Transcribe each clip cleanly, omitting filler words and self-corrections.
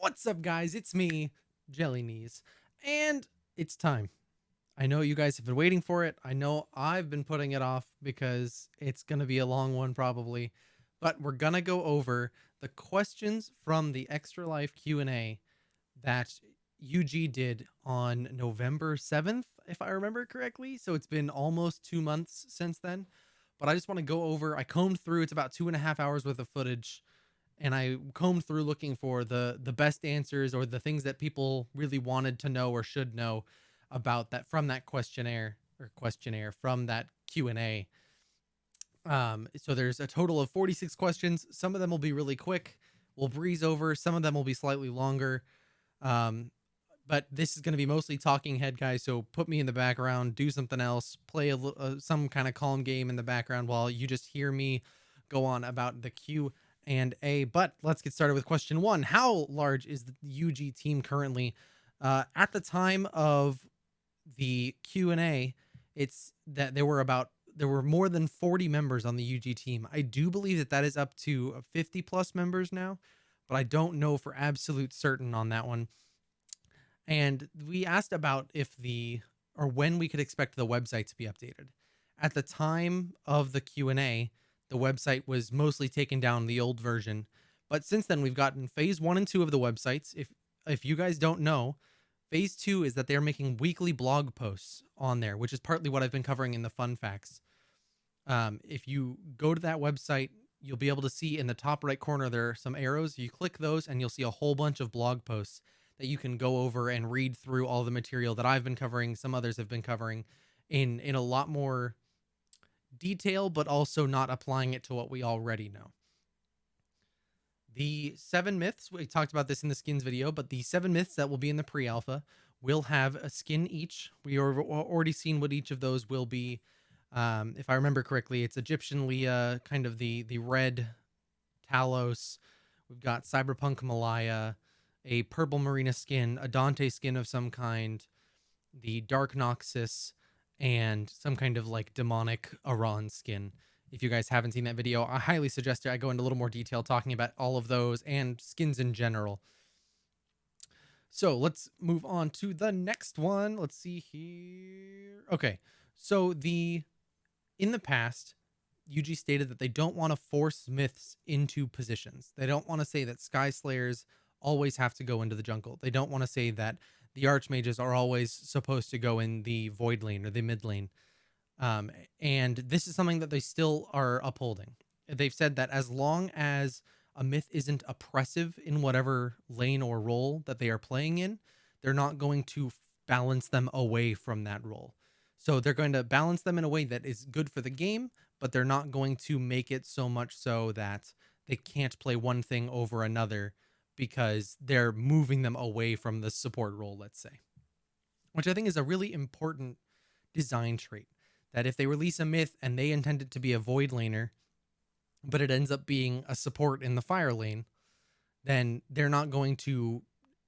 What's up, guys? It's me, JellyKnees, and it's time. I know you guys have been waiting for it. I know I've been putting it off because it's going to be a long one probably, but we're going to go over the questions from the Extra Life Q&A that UG did on November 7th, if I remember correctly. So it's been almost 2 months since then, but I just want to go over, I combed through, it's about 2.5 hours worth of footage, and I combed through looking for the best answers or the things that people really wanted to know or should know about that from that questionnaire from that Q&A. So there's a total of 46 questions. Some of them will be really quick. We'll breeze over. Some of them will be slightly longer. But this is going to be mostly talking head, guys. So put me in the background, do something else, play some kind of calm game in the background while you just hear me go on about the Q&A. But let's get started with question one. How large is the UG team currently? At the time of the Q&A, it's that there were more than 40 members on the UG team. I do believe that is up to 50 plus members now, but I don't know for absolute certain on that one. And we asked about when we could expect the website to be updated. At the time of the Q&A, the website was mostly taken down, the old version. But since then, we've gotten phase 1 and 2 of the websites. If you guys don't know, phase 2 is that they're making weekly blog posts on there, which is partly what I've been covering in the fun facts. If you go to that website, you'll be able to see in the top right corner there are some arrows. You click those and you'll see a whole bunch of blog posts that you can go over and read through all the material that I've been covering, some others have been covering in a lot more detail, but also not applying it to what we already know. The 7 myths, we talked about this in the skins video, but the 7 myths that will be in the pre-alpha will have a skin each. We are already seen what each of those will be. If I remember correctly, it's Egyptian Leah, kind of the red Talos. We've got Cyberpunk Malaya, a purple Marina skin, a Dante skin of some kind, the Dark Noxus, and some kind of like demonic Aran skin. If you guys haven't seen that video, I highly suggest I go into a little more detail talking about all of those and skins in general. So let's move on to the next one. Let's see here. Okay, so in the past, UG stated that they don't want to force myths into positions. They don't want to say that Sky Slayers always have to go into the jungle. They don't want to say that the Archmages are always supposed to go in the void lane or the mid lane. And this is something that they still are upholding. They've said that as long as a myth isn't oppressive in whatever lane or role that they are playing in, they're not going to balance them away from that role. So they're going to balance them in a way that is good for the game, but they're not going to make it so much so that they can't play one thing over another because they're moving them away from the support role, let's say. Which I think is a really important design trait. That if they release a myth and they intend it to be a void laner, but it ends up being a support in the fire lane, then they're not going to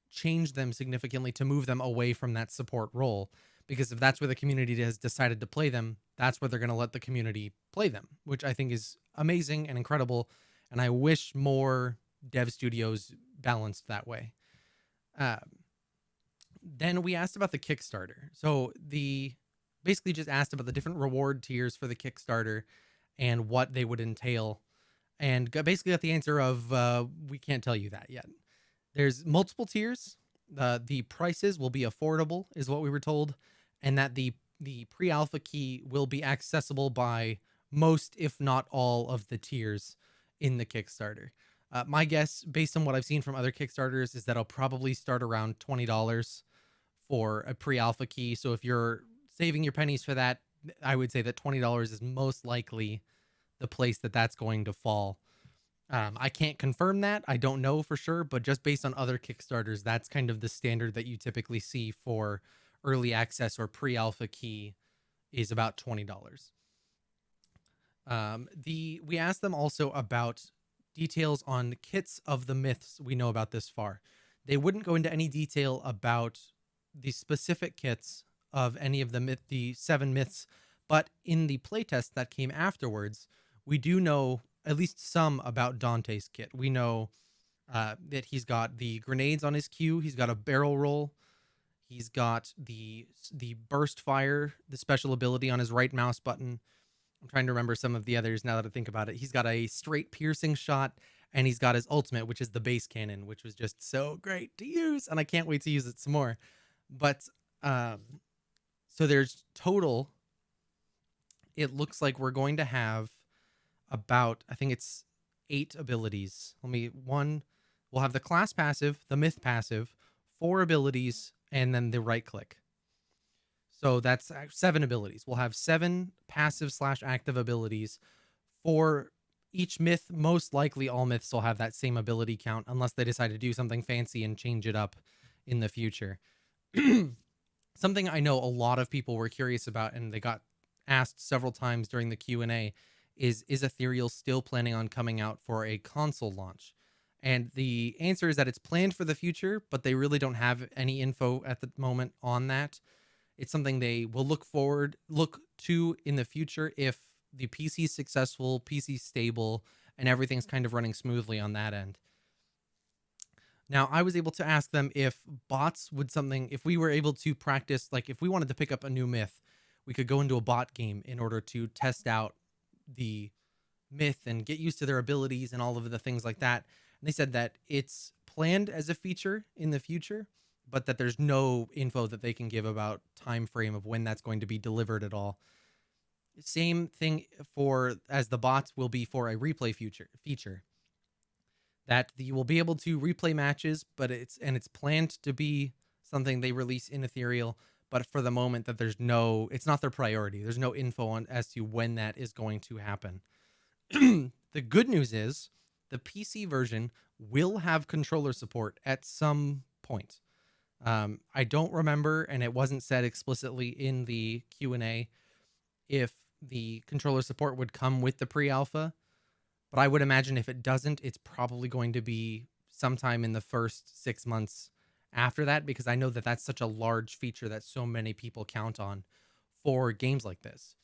change them significantly to move them away from that support role. Because if that's where the community has decided to play them, that's where they're going to let the community play them, which I think is amazing and incredible. And I wish more dev studios balanced that way. Then we asked about the Kickstarter. So basically just asked about the different reward tiers for the Kickstarter and what they would entail. And basically got the answer of, we can't tell you that yet. There's multiple tiers. The prices will be affordable is what we were told. And that the pre-alpha key will be accessible by most, if not all, of the tiers in the Kickstarter. My guess, based on what I've seen from other Kickstarters, is that it'll probably start around $20 for a pre-alpha key. So if you're saving your pennies for that, I would say that $20 is most likely the place that's going to fall. I can't confirm that. I don't know for sure, but just based on other Kickstarters, that's kind of the standard that you typically see for early access or pre-alpha key is about $20. We asked them also about details on kits of the myths we know about this far. They wouldn't go into any detail about the specific kits of any of the 7 myths, but in the playtest that came afterwards, we do know at least some about Dante's kit. We know That he's got the grenades on his queue. He's got a barrel roll. He's got the burst fire, the special ability on his right mouse button. I'm trying to remember some of the others now that I think about it. He's got a straight piercing shot, and he's got his ultimate, which is the base cannon, which was just so great to use, and I can't wait to use it some more. But so there's total. It looks like we're going to have about, I think it's 8 abilities. We'll have the class passive, the myth passive, 4 abilities, and then the right click. So that's 7 abilities. We'll have 7 passive / active abilities for each myth. Most likely all myths will have that same ability count unless they decide to do something fancy and change it up in the future. Something I know a lot of people were curious about, and they got asked several times during the Q&A, is Ethereal still planning on coming out for a console launch? And the answer is that it's planned for the future, but they really don't have any info at the moment on that. It's something they will look to in the future if the PC is successful, PC stable, and everything's kind of running smoothly on that end. Now, I was able to ask them if bots would if we were able to practice, like if we wanted to pick up a new myth, we could go into a bot game in order to test out the myth and get used to their abilities and all of the things like that. And they said that it's planned as a feature in the future, but that there's no info that they can give about time frame of when that's going to be delivered at all. Same thing as the bots will be for a replay feature that you will be able to replay matches, but it's planned to be something they release in Ethereal. But for the moment, that it's not their priority. There's no info on as to when that is going to happen. The good news is the PC version will have controller support at some point. I don't remember, and it wasn't said explicitly in the Q&A, if the controller support would come with the pre-alpha, but I would imagine if it doesn't, it's probably going to be sometime in the first 6 months after that, because I know that that's such a large feature that so many people count on for games like this.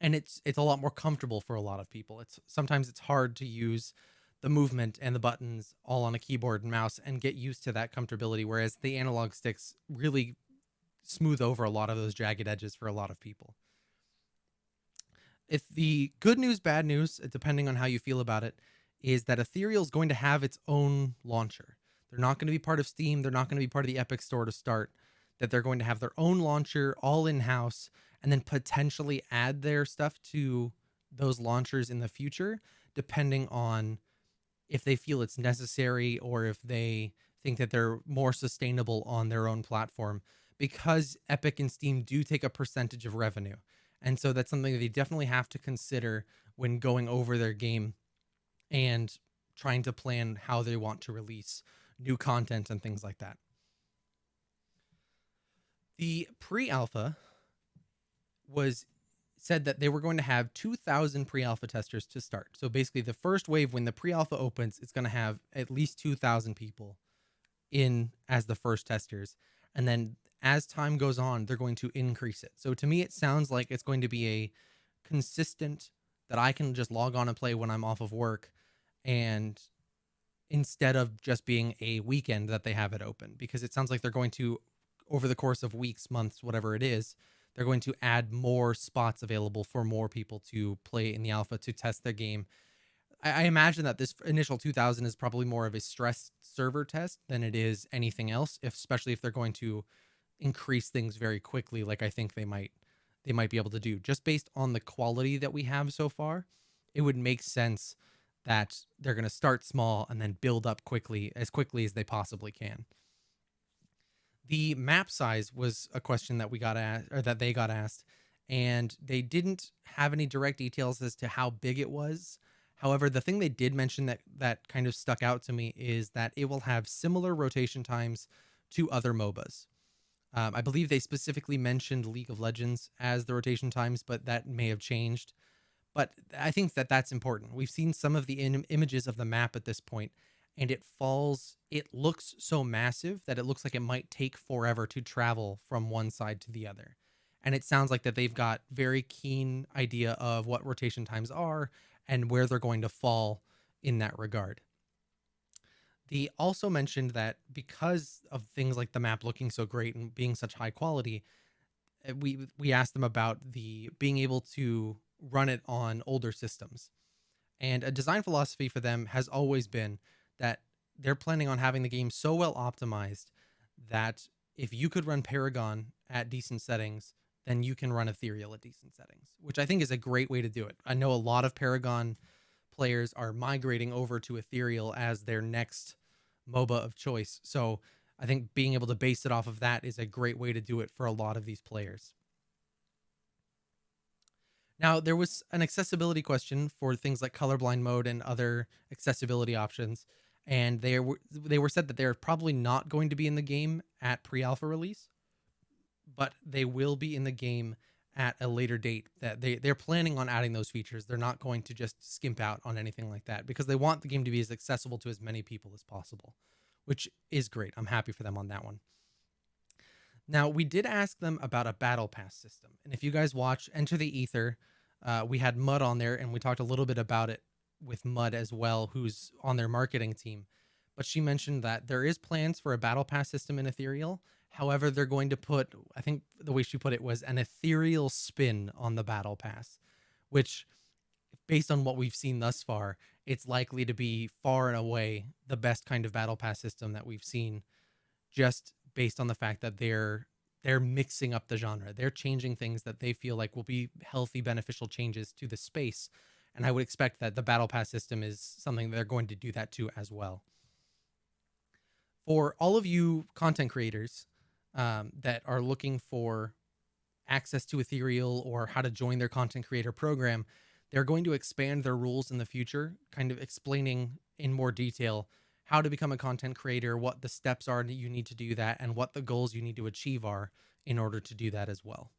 And it's a lot more comfortable for a lot of people. Sometimes it's hard to use the movement and the buttons all on a keyboard and mouse and get used to that comfortability, whereas the analog sticks really smooth over a lot of those jagged edges for a lot of people. If the good news, bad news, depending on how you feel about it, is that Ethereal is going to have its own launcher. They're not going to be part of Steam. They're not going to be part of the Epic Store to start. That they're going to have their own launcher all in-house, and then potentially add their stuff to those launchers in the future, depending on if they feel it's necessary or if they think that they're more sustainable on their own platform, because Epic and Steam do take a percentage of revenue. And so that's something that they definitely have to consider when going over their game and trying to plan how they want to release new content and things like that. The pre-alpha said that they were going to have 2,000 pre-alpha testers to start. So basically the first wave, when the pre-alpha opens, it's going to have at least 2,000 people in as the first testers. And then as time goes on, they're going to increase it. So to me, it sounds like it's going to be a consistent that I can just log on and play when I'm off of work, and instead of just being a weekend that they have it open, because it sounds like they're going to, over the course of weeks, months, whatever it is, they're going to add more spots available for more people to play in the alpha to test their game. I imagine that this initial 2,000 is probably more of a stress server test than it is anything else, especially if they're going to increase things very quickly, like I think they might be able to do. Just based on the quality that we have so far, it would make sense that they're going to start small and then build up as quickly as they possibly can. The map size was a question that we got asked, or that they got asked, and they didn't have any direct details as to how big it was. However, the thing they did mention that kind of stuck out to me is that it will have similar rotation times to other MOBAs. I believe they specifically mentioned League of Legends as the rotation times, but that may have changed. But I think that that's important. We've seen some of the images of the map at this point, and it looks so massive that it looks like it might take forever to travel from one side to the other. And it sounds like that they've got very keen idea of what rotation times are and where they're going to fall in that regard. They also mentioned that because of things like the map looking so great and being such high quality, we asked them about the being able to run it on older systems. And a design philosophy for them has always been that they're planning on having the game so well optimized that if you could run Paragon at decent settings, then you can run Ethereal at decent settings, which I think is a great way to do it. I know a lot of Paragon players are migrating over to Ethereal as their next MOBA of choice. So I think being able to base it off of that is a great way to do it for a lot of these players. Now, there was an accessibility question for things like colorblind mode and other accessibility options, and they were said that they're probably not going to be in the game at pre-alpha release, but they will be in the game at a later date. That they're planning on adding those features. They're not going to just skimp out on anything like that because they want the game to be as accessible to as many people as possible, which is great. I'm happy for them on that one. Now, we did ask them about a battle pass system. And if you guys watch Enter the Ether, we had Mud on there and we talked a little bit about it with Mud as well, who's on their marketing team. But she mentioned that there is plans for a battle pass system in Ethereal. However, they're going to put, I think the way she put it was an ethereal spin on the battle pass, which based on what we've seen thus far, it's likely to be far and away the best kind of battle pass system that we've seen, just based on the fact that they're mixing up the genre. They're changing things that they feel like will be healthy, beneficial changes to the space. And I would expect that the battle pass system is something they're going to do that to as well. For all of you content creators that are looking for access to Ethereal or how to join their content creator program, they're going to expand their rules in the future, kind of explaining in more detail how to become a content creator, what the steps are that you need to do that, and what the goals you need to achieve are in order to do that as well.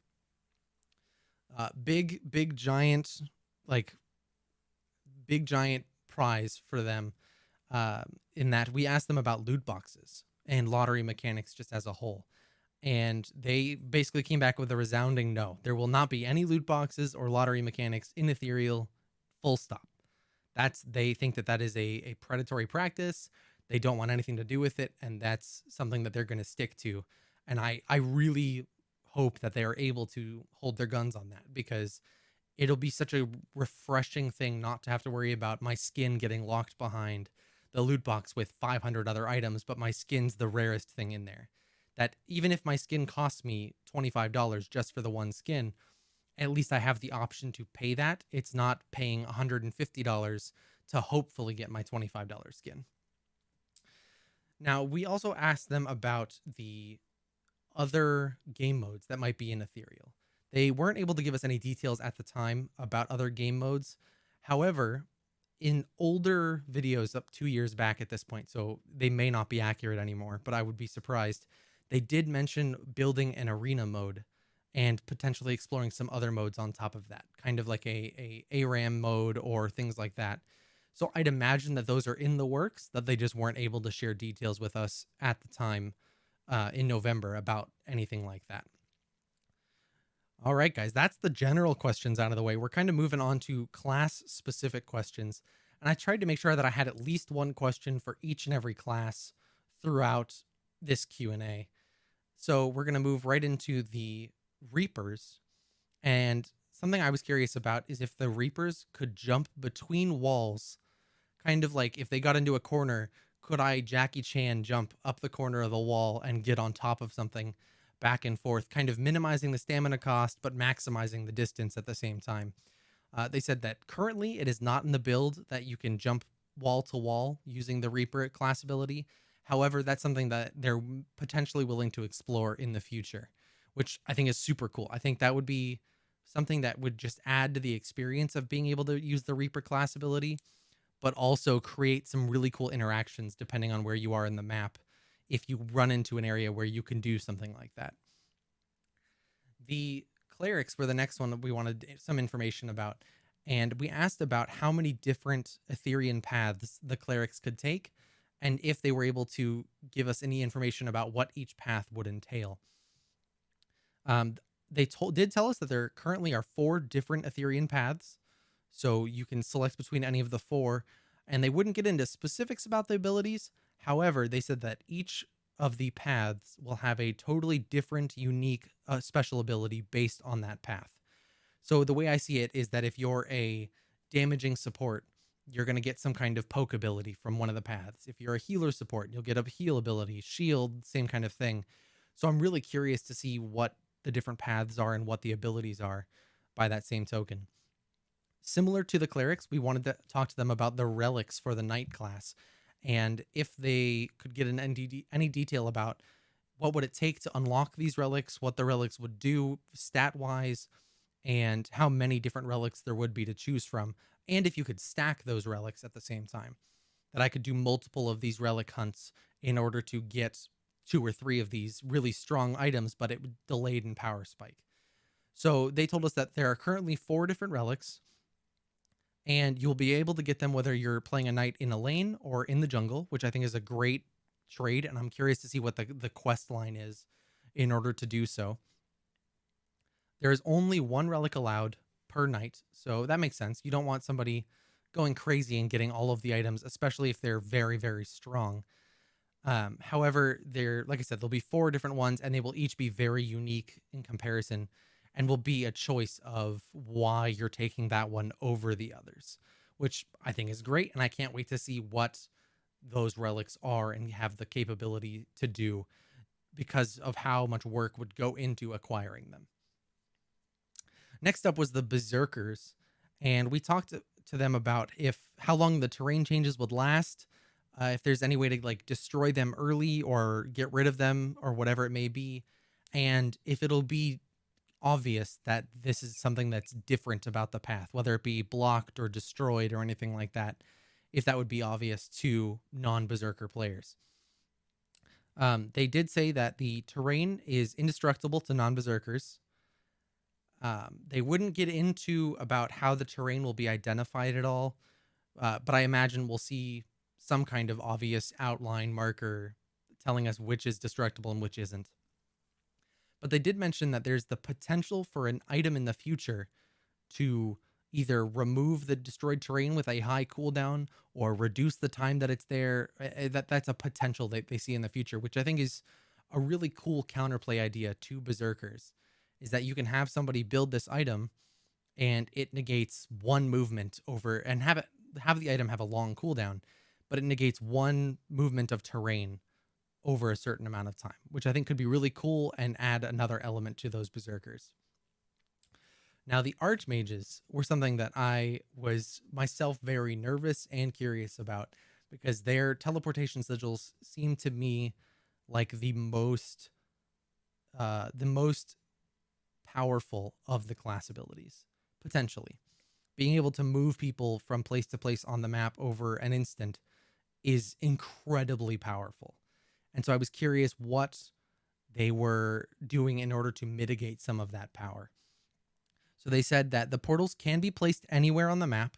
Big giant, like big giant prize for them in that we asked them about loot boxes and lottery mechanics just as a whole. And they basically came back with a resounding no. There will not be any loot boxes or lottery mechanics in Ethereal, full stop. They think that is a predatory practice. They don't want anything to do with it, and that's something that they're going to stick to. And I really hope that they are able to hold their guns on that, because it'll be such a refreshing thing not to have to worry about my skin getting locked behind the loot box with 500 other items, but my skin's the rarest thing in there. That even if my skin costs me $25 just for the one skin, at least I have the option to pay that. It's not paying $150 to hopefully get my $25 skin. Now, we also asked them about the other game modes that might be in Ethereal. They weren't able to give us any details at the time about other game modes. However, in older videos up 2 years back at this point, so they may not be accurate anymore, but I would be surprised, they did mention building an arena mode and potentially exploring some other modes on top of that, kind of like a ARAM mode or things like that. So I'd imagine that those are in the works, that they just weren't able to share details with us at the time in November about anything like that. All right, guys, that's the general questions out of the way. We're kind of moving on to class-specific questions. And I tried to make sure that I had at least one question for each and every class throughout this Q&A. So we're going to move right into the Reapers. And something I was curious about is if the Reapers could jump between walls, kind of like if they got into a corner, could I Jackie Chan jump up the corner of the wall and get on top of something back and forth, kind of minimizing the stamina cost, but maximizing the distance at the same time. They said that currently it is not in the build that you can jump wall to wall using the Reaper class ability. However, that's something that they're potentially willing to explore in the future, which I think is super cool. I think that would be something that would just add to the experience of being able to use the Reaper class ability, but also create some really cool interactions depending on where you are in the map if you run into an area where you can do something like that. The clerics were the next one that we wanted some information about, and we asked about how many different Etherean paths the clerics could take, and if they were able to give us any information about what each path would entail. They did tell us that there currently are 4 different Etherean paths, so you can select between any of the 4, and they wouldn't get into specifics about the abilities. However, they said that each of the paths will have a totally different, unique special ability based on that path. So the way I see it is that if you're a damaging support, you're going to get some kind of poke ability from one of the paths. If you're a healer support, you'll get a heal ability, shield, same kind of thing. So I'm really curious to see what the different paths are and what the abilities are by that same token. Similar to the clerics, we wanted to talk to them about the relics for the knight class, and if they could get any detail about what would it take to unlock these relics, what the relics would do stat wise, and how many different relics there would be to choose from, and if you could stack those relics at the same time, that I could do multiple of these relic hunts in order to get 2 or 3 of these really strong items, but it would delayed in power spike. So they told us that there are currently 4 different relics, and you'll be able to get them whether you're playing a knight in a lane or in the jungle, which I think is a great trade, and I'm curious to see what the quest line is in order to do so. There is only 1 relic allowed per knight, so that makes sense. You don't want somebody going crazy and getting all of the items, especially if they're very, very strong. However, like I said, there'll be 4 different ones, and they will each be very unique in comparison, and will be a choice of why you're taking that one over the others, which I think is great, and I can't wait to see what those relics are and have the capability to do because of how much work would go into acquiring them. Next up was the Berserkers, and we talked to them about how long the terrain changes would last, if there's any way to like destroy them early or get rid of them or whatever it may be, and if it'll be obvious that this is something that's different about the path, whether it be blocked or destroyed or anything like that, if that would be obvious to non-Berserker players. They did say that the terrain is indestructible to non-Berserkers. They wouldn't get into about how the terrain will be identified at all, but I imagine we'll see some kind of obvious outline marker telling us which is destructible and which isn't. But they did mention that there's the potential for an item in the future to either remove the destroyed terrain with a high cooldown or reduce the time that it's there. That's a potential that they see in the future, which I think is a really cool counterplay idea to Berserkers, is that you can have somebody build this item and it negates 1 movement over, and have the item have a long cooldown, but it negates 1 movement of terrain over a certain amount of time, which I think could be really cool and add another element to those Berserkers. Now, the Archmages were something that I was myself very nervous and curious about, because their teleportation sigils seem to me like the most powerful of the class abilities, potentially. Being able to move people from place to place on the map over an instant is incredibly powerful. And so I was curious what they were doing in order to mitigate some of that power. So they said that the portals can be placed anywhere on the map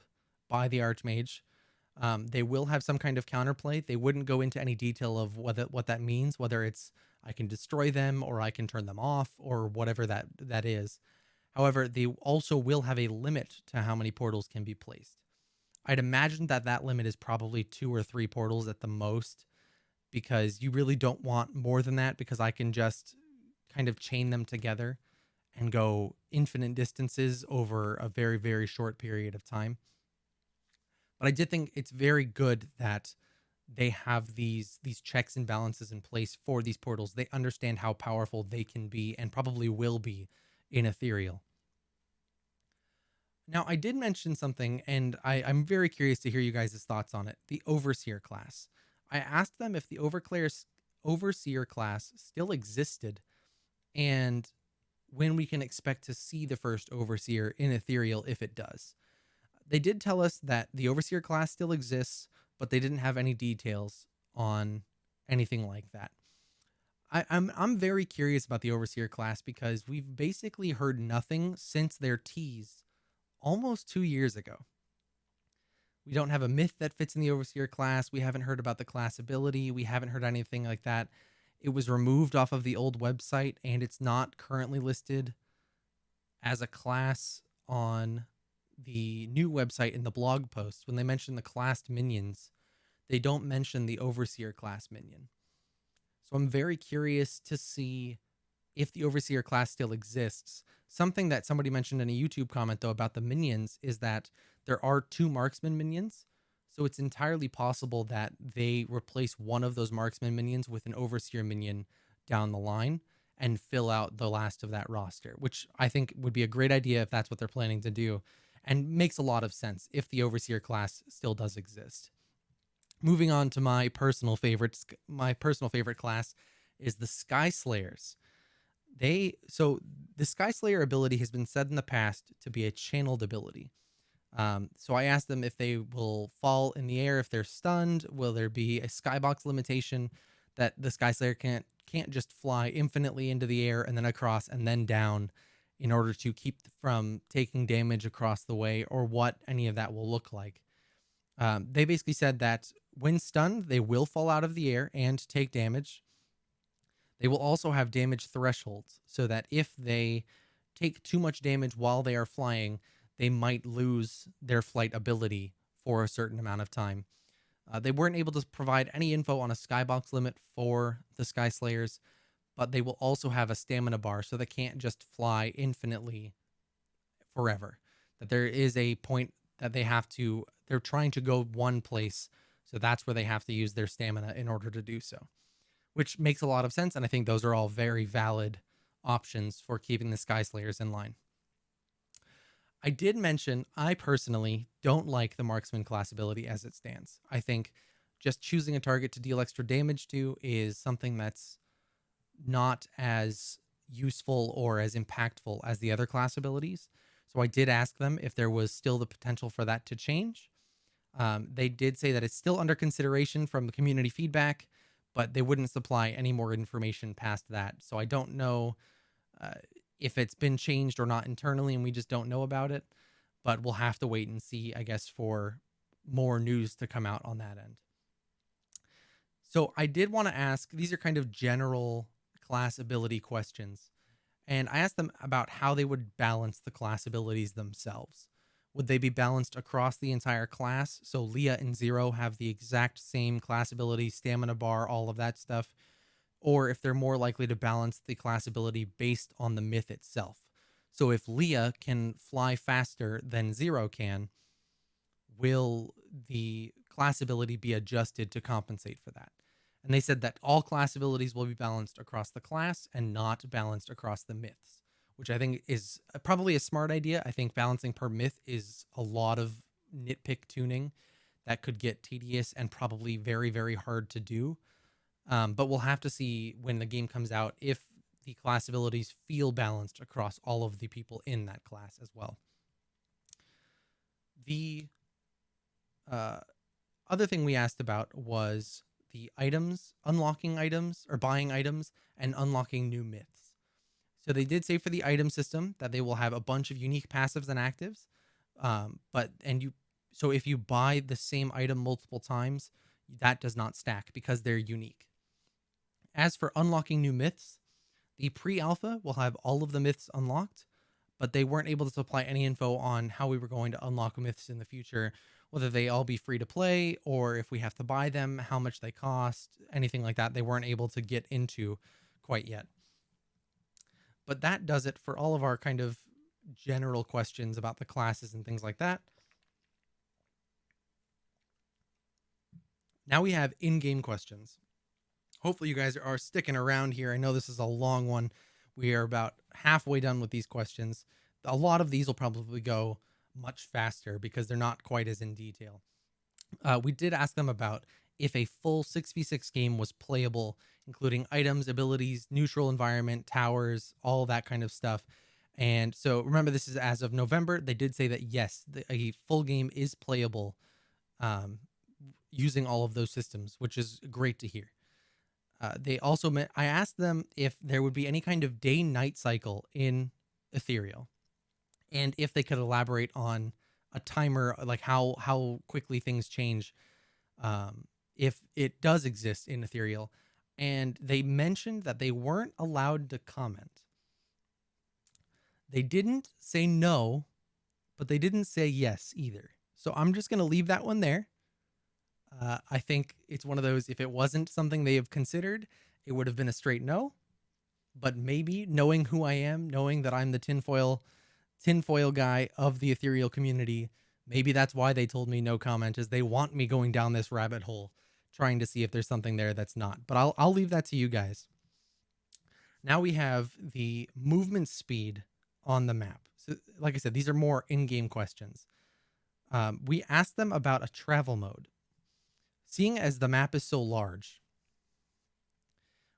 by the Archmage. They will have some kind of counterplay. They wouldn't go into any detail of what that means, whether it's I can destroy them or I can turn them off or whatever that is. However, they also will have a limit to how many portals can be placed. I'd imagine that limit is probably 2 or 3 portals at the most, because you really don't want more than that, because I can just kind of chain them together and go infinite distances over a very, very short period of time. But I did think it's very good that they have these checks and balances in place for these portals. They understand how powerful they can be and probably will be in Ethereal. Now, I did mention something, and I'm very curious to hear you guys' thoughts on it. The Overseer class. I asked them if the Overseer class still existed, and when we can expect to see the first Overseer in Ethereal, if it does. They did tell us that the Overseer class still exists, but they didn't have any details on anything like that. I'm very curious about the Overseer class, because we've basically heard nothing since their tease almost 2 years ago. We don't have a myth that fits in the Overseer class. We haven't heard about the class ability. We haven't heard anything like that. It was removed off of the old website, and it's not currently listed as a class on the new website in the blog post. When they mention the classed minions, they don't mention the Overseer class minion. So I'm very curious to see if the Overseer class still exists. Something that somebody mentioned in a YouTube comment, though, about the minions is that there are 2 Marksman minions. So it's entirely possible that they replace one of those Marksman minions with an Overseer minion down the line and fill out the last of that roster, which I think would be a great idea if that's what they're planning to do, and makes a lot of sense if the Overseer class still does exist. Moving on to my personal favorite class is the Sky Slayers. So the Sky Slayer ability has been said in the past to be a channeled ability. So I asked them if they will fall in the air if they're stunned. Will there be a skybox limitation that the Sky Slayer can't just fly infinitely into the air and then across and then down in order to keep from taking damage across the way, or what any of that will look like? They basically said that when stunned, they will fall out of the air and take damage. They will also have damage thresholds, so that if they take too much damage while they are flying, they might lose their flight ability for a certain amount of time. They weren't able to provide any info on a skybox limit for the Sky Slayers, but they will also have a stamina bar, so they can't just fly infinitely forever. That there is a point that they're trying to go one place, so that's where they have to use their stamina in order to do so, which makes a lot of sense, and I think those are all very valid options for keeping the Sky Slayers in line. I did mention I personally don't like the Marksman class ability as it stands. I think just choosing a target to deal extra damage to is something that's not as useful or as impactful as the other class abilities. So I did ask them if there was still the potential for that to change. They did say that it's still under consideration from the community feedback, but they wouldn't supply any more information past that. So I don't know if it's been changed or not internally, and we just don't know about it. But we'll have to wait and see, I guess, for more news to come out on that end. So I did want to ask, these are kind of general class ability questions, and I asked them about how they would balance the class abilities themselves. Would they be balanced across the entire class? So Leah and Zero have the exact same class ability, stamina bar, all of that stuff. Or if they're more likely to balance the class ability based on the myth itself. So if Leah can fly faster than Zero can, will the class ability be adjusted to compensate for that? And they said that all class abilities will be balanced across the class and not balanced across the myths, which I think is probably a smart idea. I think balancing per myth is a lot of nitpick tuning that could get tedious and probably very, very hard to do. But we'll have to see when the game comes out if the class abilities feel balanced across all of the people in that class as well. The other thing we asked about was the items, unlocking items or buying items and unlocking new myths. So they did say for the item system that they will have a bunch of unique passives and actives. So if you buy the same item multiple times, that does not stack because they're unique. As for unlocking new myths, the pre-alpha will have all of the myths unlocked, but they weren't able to supply any info on how we were going to unlock myths in the future, whether they all be free to play or if we have to buy them, how much they cost, anything like that. They weren't able to get into quite yet. But that does it for all of our kind of general questions about the classes and things like that. Now we have in-game questions. Hopefully you guys are sticking around here. I know this is a long one. We are about halfway done with these questions. A lot of these will probably go much faster because they're not quite as in detail. We did ask them about if a full 6v6 game was playable, including items, abilities, neutral environment, towers, all that kind of stuff. And so remember, this is as of November. They did say that yes, a full game is playable using all of those systems, which is great to hear. I asked them if there would be any kind of day-night cycle in Ethereal, and if they could elaborate on a timer, like how quickly things change, if it does exist in Ethereal. And they mentioned that they weren't allowed to comment. They didn't say no, but they didn't say yes either. So I'm just going to leave that one there. I think it's one of those, if it wasn't something they have considered, it would have been a straight no. But maybe knowing who I am, knowing that I'm the tinfoil guy of the ethereal community, maybe that's why they told me no comment, is they want me going down this rabbit hole trying to see if there's something there that's not. But I'll leave that to you guys. Now we have the movement speed on the map. So like I said, these are more in-game questions. We asked them about a travel mode. Seeing as the map is so large,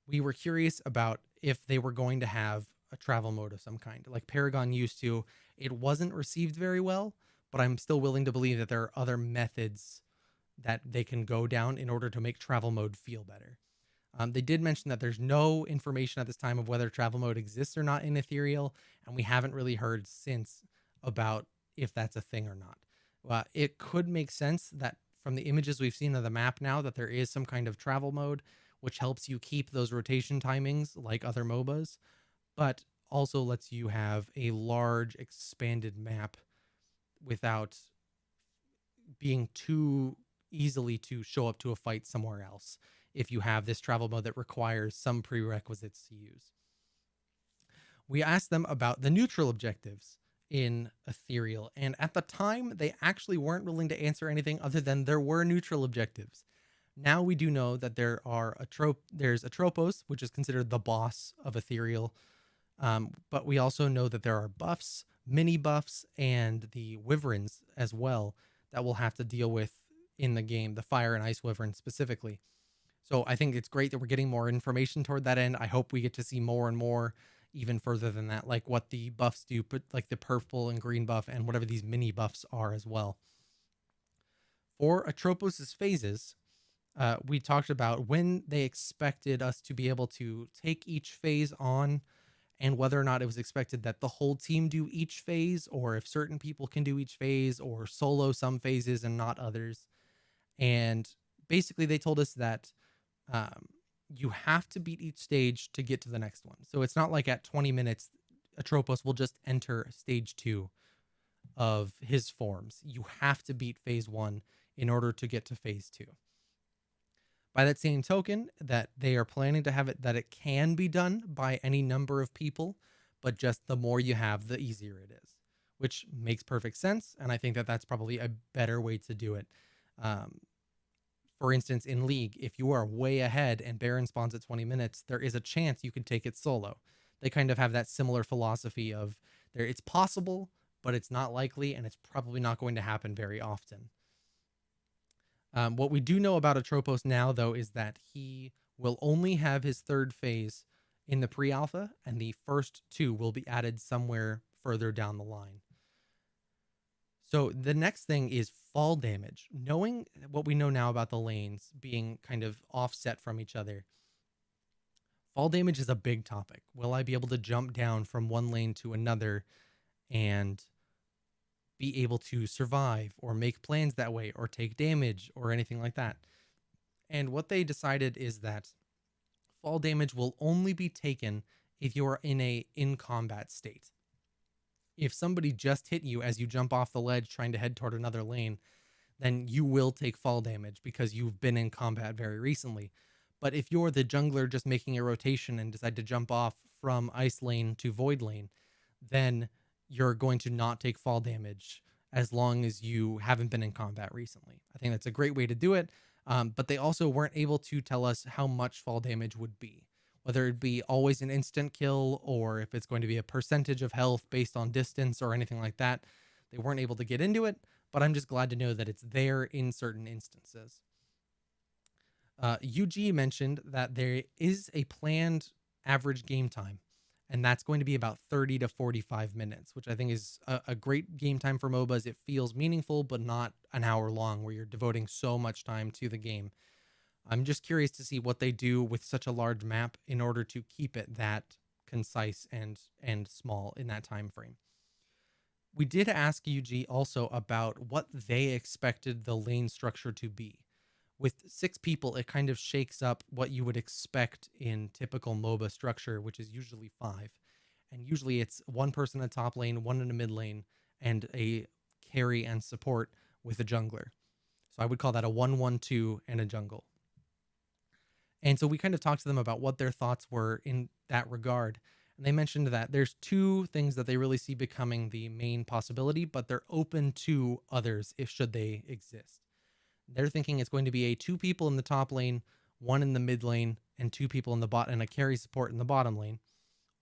we were curious about if they were going to have a travel mode of some kind, like Paragon used to. It wasn't received very well, but I'm still willing to believe that there are other methods that they can go down in order to make travel mode feel better. They did mention that there's no information at this time of whether travel mode exists or not in Ethereal, and we haven't really heard since about if that's a thing or not. It could make sense that from the images we've seen of the map now that there is some kind of travel mode, which helps you keep those rotation timings like other MOBAs, but also lets you have a large expanded map without being too easily to show up to a fight somewhere else if you have this travel mode that requires some prerequisites to use. We asked them about the neutral objectives in Ethereal, and at the time, they actually weren't willing to answer anything other than there were neutral objectives. Now we do know that there's a Tropos, which is considered the boss of Ethereal, but we also know that there are buffs, mini buffs, and the wyverns as well that we'll have to deal with in the game, the fire and ice wyvern specifically. So I think it's great that we're getting more information toward that end. I hope we get to see more and more even further than that, like what the buffs do, but like the purple and green buff and whatever these mini buffs are as well. For Atropos' phases, we talked about when they expected us to be able to take each phase on and whether or not it was expected that the whole team do each phase, or if certain people can do each phase or solo some phases and not others. And basically they told us that you have to beat each stage to get to the next one. So it's not like at 20 minutes, Atropos will just enter stage 2 of his forms. You have to beat phase 1 in order to get to phase 2. By that same token, that they are planning to have it that it can be done by any number of people, but just the more you have, the easier it is, which makes perfect sense. And I think that that's probably a better way to do it. For instance, in League, if you are way ahead and Baron spawns at 20 minutes, there is a chance you can take it solo. They kind of have that similar philosophy of it's possible, but it's not likely, and it's probably not going to happen very often. What we do know about Atropos now, though, is that he will only have his third phase in the pre-alpha, and the first 2 will be added somewhere further down the line. So the next thing is fall damage. Knowing what we know now about the lanes being kind of offset from each other, fall damage is a big topic. Will I be able to jump down from one lane to another and be able to survive or make plans that way or take damage or anything like that? And what they decided is that fall damage will only be taken if you are in a in-combat state. If somebody just hit you as you jump off the ledge trying to head toward another lane, then you will take fall damage because you've been in combat very recently. But if you're the jungler just making a rotation and decide to jump off from ice lane to void lane, then you're going to not take fall damage as long as you haven't been in combat recently. I think that's a great way to do it. But they also weren't able to tell us how much fall damage would be, whether it be always an instant kill or if it's going to be a percentage of health based on distance or anything like that. They weren't able to get into it, but I'm just glad to know that it's there in certain instances. UG mentioned that there is a planned average game time, and that's going to be about 30 to 45 minutes, which I think is a great game time for MOBAs. It feels meaningful, but not an hour long where you're devoting so much time to the game. I'm just curious to see what they do with such a large map in order to keep it that concise and small in that time frame. We did ask UG also about what they expected the lane structure to be. With 6 people, it kind of shakes up what you would expect in typical MOBA structure, which is usually 5. And usually it's 1 person in the top lane, 1 in the mid lane, and a carry and support with a jungler. So I would call that a 1-1-2 and a jungle. And so we kind of talked to them about what their thoughts were in that regard. And they mentioned that there's two things that they really see becoming the main possibility, but they're open to others if should they exist. They're thinking it's going to be a 2 people in the top lane, 1 in the mid lane, and 2 people in the bot and a carry support in the bottom lane.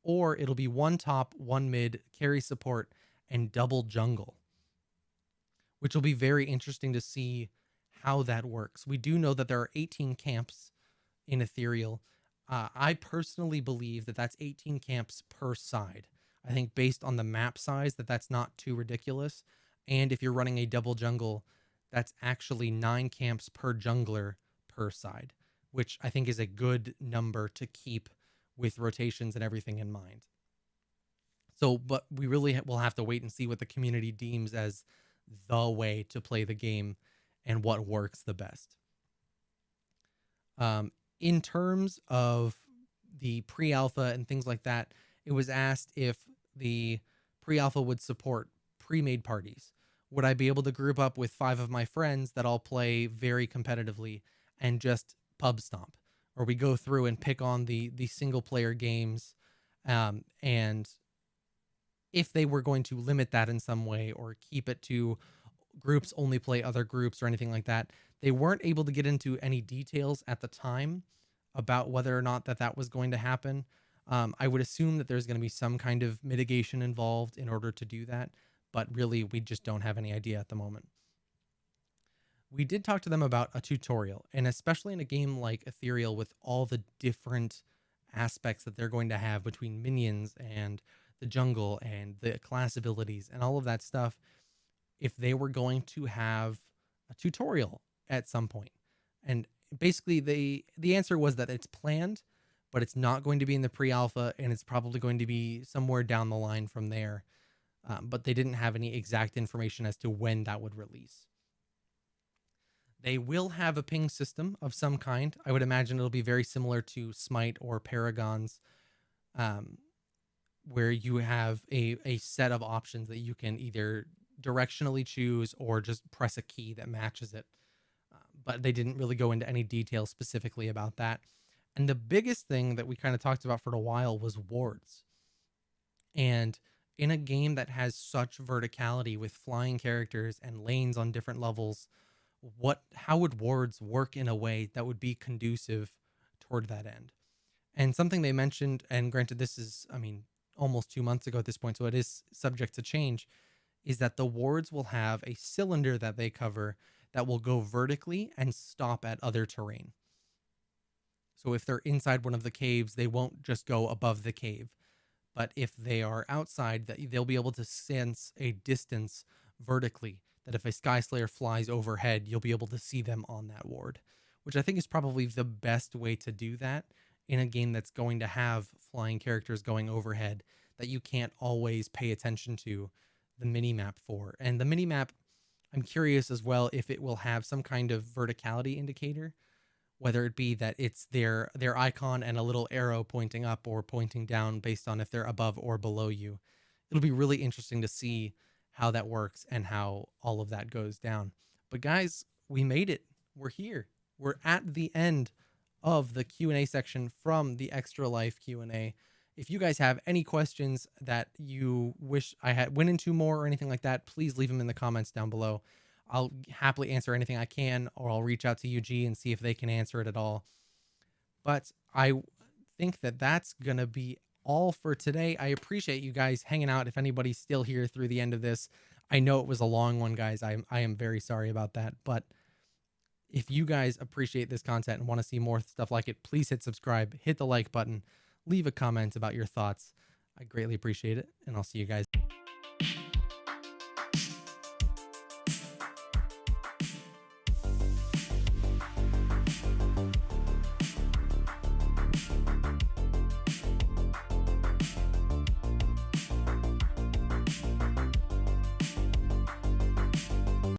Or it'll be 1 top, 1 mid, carry support, and double jungle, which will be very interesting to see how that works. We do know that there are 18 camps in Ethereal. I personally believe that that's 18 camps per side. I think based on the map size that's not too ridiculous. And if you're running a double jungle, that's actually 9 camps per jungler per side, which I think is a good number to keep with rotations and everything in mind. So, but we really will have to wait and see what the community deems as the way to play the game and what works the best. In terms of the pre-alpha and things like that, it was asked if the pre-alpha would support pre-made parties. Would I be able to group up with 5 of my friends that all play very competitively and just pub stomp? Or we go through and pick on the single player games, and if they were going to limit that in some way or keep it to groups only play other groups or anything like that, they weren't able to get into any details at the time about whether or not that was going to happen. I would assume that there's going to be some kind of mitigation involved in order to do that, but really we just don't have any idea at the moment. We did talk to them about a tutorial, and especially in a game like Ethereal with all the different aspects that they're going to have between minions and the jungle and the class abilities and all of that stuff, if they were going to have a tutorial at some point. And basically the answer was that it's planned, but it's not going to be in the pre-alpha, and it's probably going to be somewhere down the line from there. But they didn't have any exact information as to when that would release. They will have a ping system of some kind. I would imagine it'll be very similar to Smite or Paragon's, where you have a set of options that you can either directionally choose or just press a key that matches it. But they didn't really go into any detail specifically about that. And the biggest thing that we kind of talked about for a while was wards. And in a game that has such verticality with flying characters and lanes on different levels, how would wards work in a way that would be conducive toward that end? And something they mentioned, and granted this is, almost 2 months ago at this point, so it is subject to change, is that the wards will have a cylinder that they cover that will go vertically and stop at other terrain. So if they're inside one of the caves, they won't just go above the cave. But if they are outside, they'll be able to sense a distance vertically, that if a Sky Slayer flies overhead, you'll be able to see them on that ward, which I think is probably the best way to do that in a game that's going to have flying characters going overhead that you can't always pay attention to the minimap for. And the minimap, I'm curious as well if it will have some kind of verticality indicator, whether it be that it's their icon and a little arrow pointing up or pointing down based on if they're above or below you. It'll be really interesting to see how that works and how all of that goes down. But guys, we made it. We're here. We're at the end of the Q&A section from the Extra Life Q&A. If you guys have any questions that you wish I had went into more or anything like that, please leave them in the comments down below. I'll happily answer anything I can, or I'll reach out to UG and see if they can answer it at all. But I think that that's going to be all for today. I appreciate you guys hanging out. If anybody's still here through the end of this, I know it was a long one, guys. I am very sorry about that. But if you guys appreciate this content and want to see more stuff like it, please hit subscribe, hit the like button, leave a comment about your thoughts. I greatly appreciate it, and I'll see you guys.